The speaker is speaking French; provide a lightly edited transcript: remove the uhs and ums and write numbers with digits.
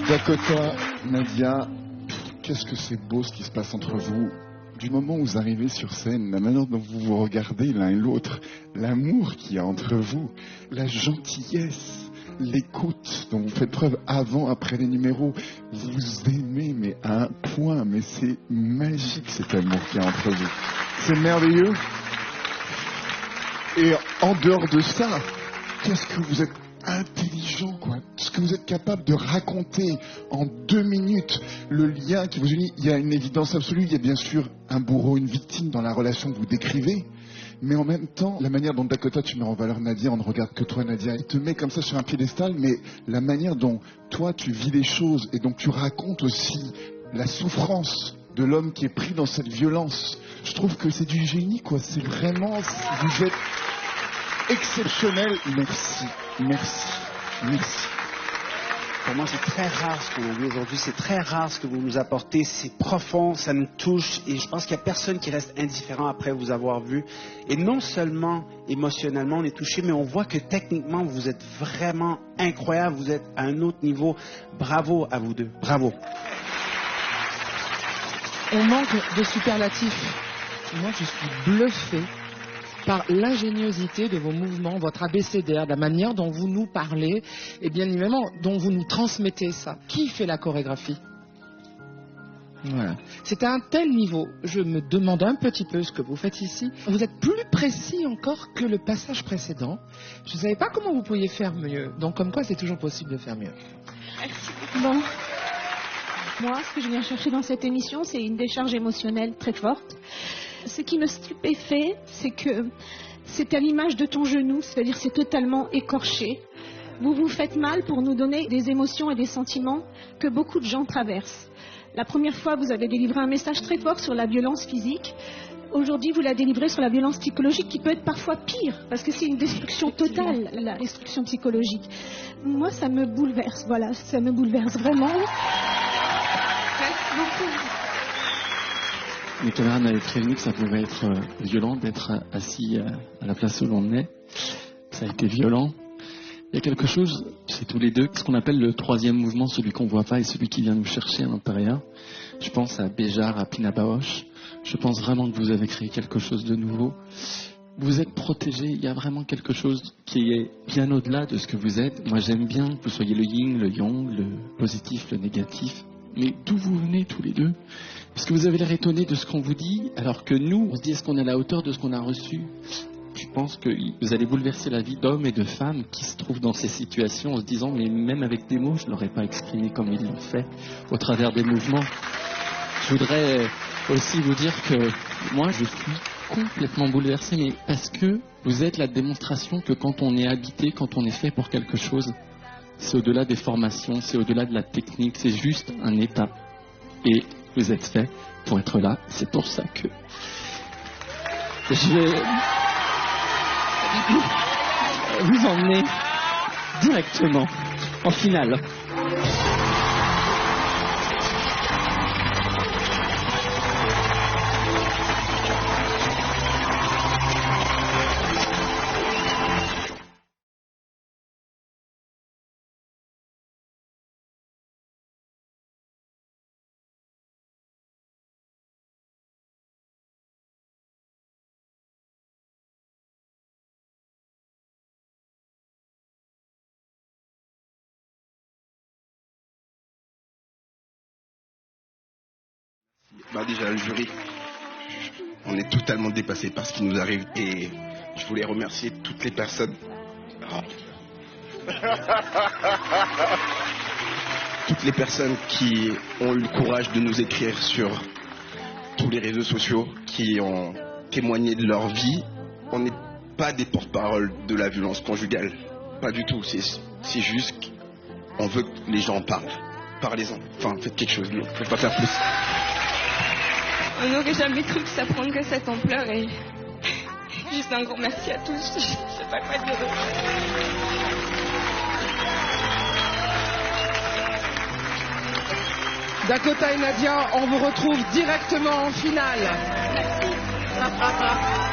Dakota, Nadia, qu'est-ce que c'est beau ce qui se passe entre vous. Du moment où vous arrivez sur scène, la manière dont vous vous regardez l'un et l'autre, l'amour qu'il y a entre vous, la gentillesse, l'écoute dont vous faites preuve avant, après les numéros, vous aimez mais à un point, mais c'est magique cet amour qu'il y a entre vous. C'est merveilleux. Et en dehors de ça, qu'est-ce que vous êtes intelligent, quoi. Ce que vous êtes capable de raconter en 2 minutes, le lien qui vous unit. Il y a une évidence absolue, il y a bien sûr un bourreau, une victime dans la relation que vous décrivez, mais en même temps, la manière dont Dakota, tu mets en valeur Nadia, on ne regarde que toi Nadia, il te met comme ça sur un piédestal, mais la manière dont toi tu vis les choses et donc tu racontes aussi la souffrance de l'homme qui est pris dans cette violence, je trouve que c'est du génie, quoi. C'est vraiment, vous êtes exceptionnel. Merci, merci, merci. Pour moi, c'est très rare ce qu'on a vu aujourd'hui. C'est très rare ce que vous nous apportez. C'est profond, ça me touche. Et je pense qu'il n'y a personne qui reste indifférent après vous avoir vu. Et non seulement émotionnellement, on est touché, mais on voit que techniquement, vous êtes vraiment incroyable. Vous êtes à un autre niveau. Bravo à vous deux. Bravo. On manque de superlatifs. Moi, je suis bluffé par l'ingéniosité de vos mouvements, votre abécédaire, la manière dont vous nous parlez et bien évidemment dont vous nous transmettez ça. Qui fait la chorégraphie? Voilà. C'est à un tel niveau, je me demande un petit peu ce que vous faites ici. Vous êtes plus précis encore que le passage précédent. Je ne savais pas comment vous pouviez faire mieux. Donc comme quoi c'est toujours possible de faire mieux. Merci. Bon. Moi, ce que je viens chercher dans cette émission, c'est une décharge émotionnelle très forte. Ce qui me stupéfait, c'est que c'est à l'image de ton genou, c'est-à-dire c'est totalement écorché. Vous vous faites mal pour nous donner des émotions et des sentiments que beaucoup de gens traversent. La première fois, vous avez délivré un message très fort sur la violence physique. Aujourd'hui, vous la délivrez sur la violence psychologique qui peut être parfois pire, parce que c'est une destruction totale, la destruction psychologique. Moi, ça me bouleverse, voilà, ça me bouleverse vraiment. Merci beaucoup. Mes camarades m'avaient prévenu que ça pouvait être violent d'être assis à la place où l'on est. Ça a été violent. Il y a quelque chose, c'est tous les deux, ce qu'on appelle le 3e mouvement, celui qu'on ne voit pas et celui qui vient nous chercher à l'intérieur. Je pense à Béjar, à Pina Bausch. Je pense vraiment que vous avez créé quelque chose de nouveau. Vous êtes protégés, il y a vraiment quelque chose qui est bien au-delà de ce que vous êtes. Moi j'aime bien que vous soyez le yin, le yang, le positif, le négatif. Mais d'où vous venez tous les deux? Parce que vous avez l'air étonné de ce qu'on vous dit, alors que nous, on se dit est-ce qu'on est à la hauteur de ce qu'on a reçu? Je pense que vous allez bouleverser la vie d'hommes et de femmes qui se trouvent dans ces situations en se disant mais même avec des mots, je ne l'aurais pas exprimé comme ils l'ont fait au travers des mouvements. Je voudrais aussi vous dire que moi, je suis complètement bouleversé, mais parce que vous êtes la démonstration que quand on est habité, quand on est fait pour quelque chose, c'est au-delà des formations, c'est au-delà de la technique, c'est juste un état. Et vous êtes fait pour être là, c'est pour ça que je vais vous emmener directement en finale. Déjà le jury, on est totalement dépassé par ce qui nous arrive et je voulais remercier toutes les personnes. Toutes les personnes qui ont eu le courage de nous écrire sur tous les réseaux sociaux, qui ont témoigné de leur vie. On n'est pas des porte-parole de la violence conjugale, pas du tout. C'est juste qu'on veut que les gens en parlent. Parlez-en, enfin faites quelque chose, il ne faut pas faire plus. On n'aurait jamais cru que ça prendrait cette ampleur et juste un grand merci à tous. Je sais pas quoi dire. Dakota et Nadia, on vous retrouve directement en finale. Merci.